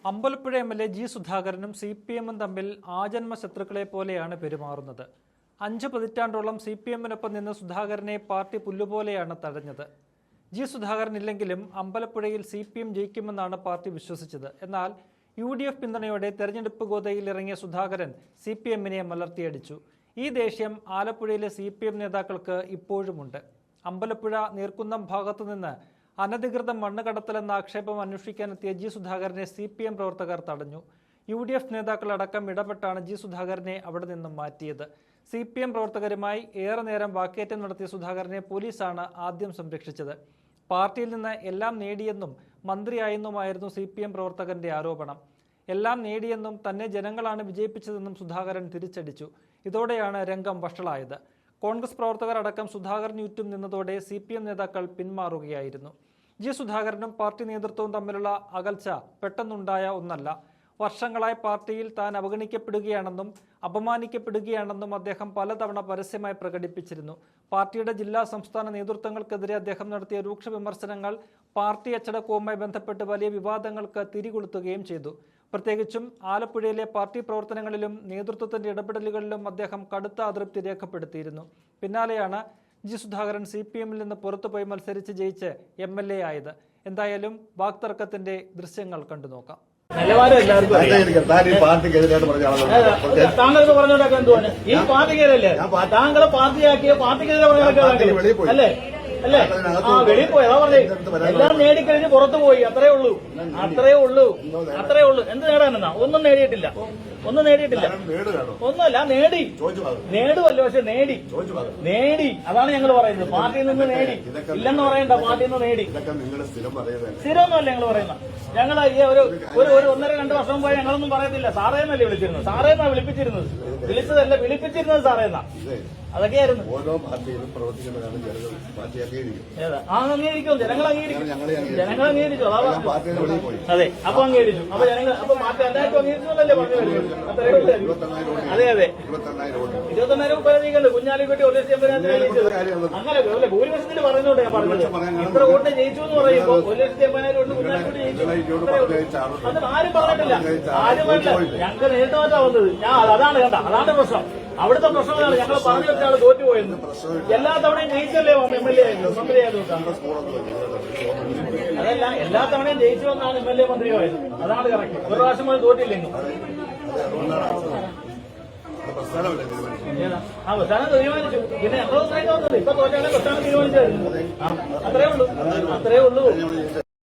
Ambalappuzha MLA. G സുധാകരനും CPM-ഉം തമ്മിൽ ആജന്മ ശത്രുക്കളെ പോലെയാണ് പെരുമാറുന്നത്. 5 പതിറ്റാണ്ടോളം CPM-നൊപ്പം നിന്ന് സുധാകരനെ പാർട്ടി പുല്ലുപോലെയാണ് തഴഞ്ഞത്. ജി സുധാകരൻ ഇല്ലെങ്കിലും അമ്പലപ്പുഴയിൽ CPM ജയിക്കുമെന്നാണ് പാർട്ടി വിശ്വസിച്ചത്. എന്നാൽ UDF പിന്തുണയോടെ തെരഞ്ഞെടുപ്പ് ഗോതയിൽ ഇറങ്ങിയ സുധാകരൻ CPM-നെ മലർത്തിയടിച്ചു. ഈ ദേഷ്യം ആലപ്പുഴയിലെ CPM നേതാക്കൾക്ക് ഇപ്പോഴുമുണ്ട്. അമ്പലപ്പുഴ നീർക്കുന്നം ഭാഗത്തുനിന്ന് അനധികൃത മണ്ണ് കടത്തലെന്ന ആക്ഷേപം അന്വേഷിക്കാനെത്തിയ ജി സുധാകരനെ CPM പ്രവർത്തകർ തടഞ്ഞു. UDF നേതാക്കളടക്കം ഇടപെട്ടാണ് ജി സുധാകരനെ അവിടെ നിന്നും മാറ്റിയത്. CPM പ്രവർത്തകരുമായി ഏറെ നേരം വാക്കേറ്റം നടത്തിയ സുധാകരനെ പോലീസാണ് ആദ്യം സംരക്ഷിച്ചത്. പാർട്ടിയിൽ നിന്ന് എല്ലാം നേടിയെന്നും മന്ത്രിയായെന്നുമായിരുന്നു CPM പ്രവർത്തകന്റെ ആരോപണം. എല്ലാം നേടിയെന്നും തന്നെ ജനങ്ങളാണ് വിജയിപ്പിച്ചതെന്നും സുധാകരൻ തിരിച്ചടിച്ചു. ഇതോടെയാണ് രംഗം വഷളായത്. കോൺഗ്രസ് പ്രവർത്തകർ അടക്കം സുധാകരന് ചുറ്റും നിന്നതോടെ CPM നേതാക്കൾ പിന്മാറുകയായിരുന്നു. ജി സുധാകരനും പാർട്ടി നേതൃത്വവും തമ്മിലുള്ള അകൽച്ച പെട്ടെന്നുണ്ടായ ഒന്നല്ല. വർഷങ്ങളായി പാർട്ടിയിൽ താൻ അവഗണിക്കപ്പെടുകയാണെന്നും അപമാനിക്കപ്പെടുകയാണെന്നും അദ്ദേഹം പലതവണ പരസ്യമായി പ്രകടിപ്പിച്ചിരുന്നു. പാർട്ടിയുടെ ജില്ലാ സംസ്ഥാന നേതൃത്വങ്ങൾക്കെതിരെ അദ്ദേഹം നടത്തിയ രൂക്ഷ വിമർശനങ്ങൾ പാർട്ടി അച്ചടക്കവുമായി ബന്ധപ്പെട്ട് വലിയ വിവാദങ്ങൾക്ക് തിരികൊളുത്തുകയും ചെയ്തു. പ്രത്യേകിച്ചും ആലപ്പുഴയിലെ പാർട്ടി പ്രവർത്തനങ്ങളിലും നേതൃത്വത്തിന്റെ ഇടപെടലുകളിലും അദ്ദേഹം കടുത്ത അതൃപ്തി രേഖപ്പെടുത്തിയിരുന്നു. പിന്നാലെയാണ് ജി സുധാകരൻ CPM-ൽ നിന്ന് പുറത്തുപോയി മത്സരിച്ച് ജയിച്ച് MLA ആയത്. എന്തായാലും വാക്തർക്കത്തിന്റെ ദൃശ്യങ്ങൾ കണ്ടുനോക്കാം. താങ്കൾക്ക് പറഞ്ഞോണ്ടൊക്കെ എന്തുവാണ് ഈ പാർട്ടിക്കെതിരല്ലേ? താങ്കളെ പാർട്ടിയാക്കിയ പാർട്ടിക്കെതിരെ അല്ലേ? അല്ലേ? ആ വെളിയിൽ പോയി അതാ പറഞ്ഞേ. എല്ലാം നേടിക്കഴിഞ്ഞ് പുറത്തു പോയി. അത്രേ ഉള്ളൂ. എന്ത് നേടാനെന്നാ? ഒന്നും നേടിയിട്ടില്ല. ഒന്നുമല്ല, നേടുമല്ലോ. പക്ഷെ നേടി അതാണ് ഞങ്ങൾ പറയുന്നത്. പാർട്ടിയിൽ നിന്ന് നേടി ഇല്ലെന്ന് പറയണ്ട. പാർട്ടിയിൽ നിന്ന് നേടി സ്ഥിരമൊന്നുമല്ല ഞങ്ങൾ പറയുന്നത്. ഞങ്ങൾ ഈ ഒരു 1.5-2 വർഷം പോയി ഞങ്ങളൊന്നും പറയത്തില്ല. സാറേന്നല്ലേ വിളിച്ചിരുന്നത്? സാറേന്നാ വിളിപ്പിച്ചിരുന്നത്. വിളിപ്പിച്ചിരുന്നത് സാറേന്നാ. അതൊക്കെയായിരുന്നു. ഓരോ പാർട്ടിയിലും പ്രവർത്തിക്കുന്നതാണ് അംഗീകരിക്കും. ജനങ്ങൾ അംഗീകരിച്ചു. അതെ, അപ്പൊ അംഗീകരിച്ചു. അപ്പൊ ജനങ്ങൾ പാർട്ടി എല്ലാവർക്കും അംഗീകരിച്ചല്ലേ പറഞ്ഞു. അതെ 29,000 പരാതികളുണ്ട്. കുഞ്ഞാലിക്കുട്ടി 1,80,000 അങ്ങനെ ഭൂരിപക്ഷത്തിൽ പറയുന്നുണ്ട്. ഞാൻ പറഞ്ഞത് ഇത്ര വോട്ട് ജയിച്ചു എന്ന് പറയുമ്പോൾ 1,80,000 വോട്ട് കുഞ്ഞാലിക്കുട്ടി ജയിച്ചു. അത് ആരും പറഞ്ഞിട്ടില്ല. ഞങ്ങൾക്ക് നേരിട്ട് മാറ്റാ വന്നത്. അതാണ് കണ്ട, അതാണ് പ്രശ്നം. അവിടുത്തെ പ്രശ്നമാണ് ഞങ്ങൾ പറഞ്ഞു വെച്ചാൽ തോറ്റുപോയെന്ന്. എല്ലാ തവണയും ജയിച്ചല്ലേ MLA മന്ത്രിയായത്? അതല്ല, എല്ലാ തവണയും ജയിച്ചു വന്നാണ് MLA മന്ത്രിയായത്. അതാണ് കറക്റ്റ്. ഒരു പ്രാവശ്യം പോലും തോറ്റില്ലെന്നും. പ്രസ്ഥാനം തീരുമാനിച്ചു. പിന്നെ എത്ര ദിവസമായിട്ട് വന്നത്? ഇപ്പൊ തോറ്റാണ് പ്രസ്ഥാനം തീരുമാനിച്ചായിരുന്നു. അത്രേ ഉള്ളൂ.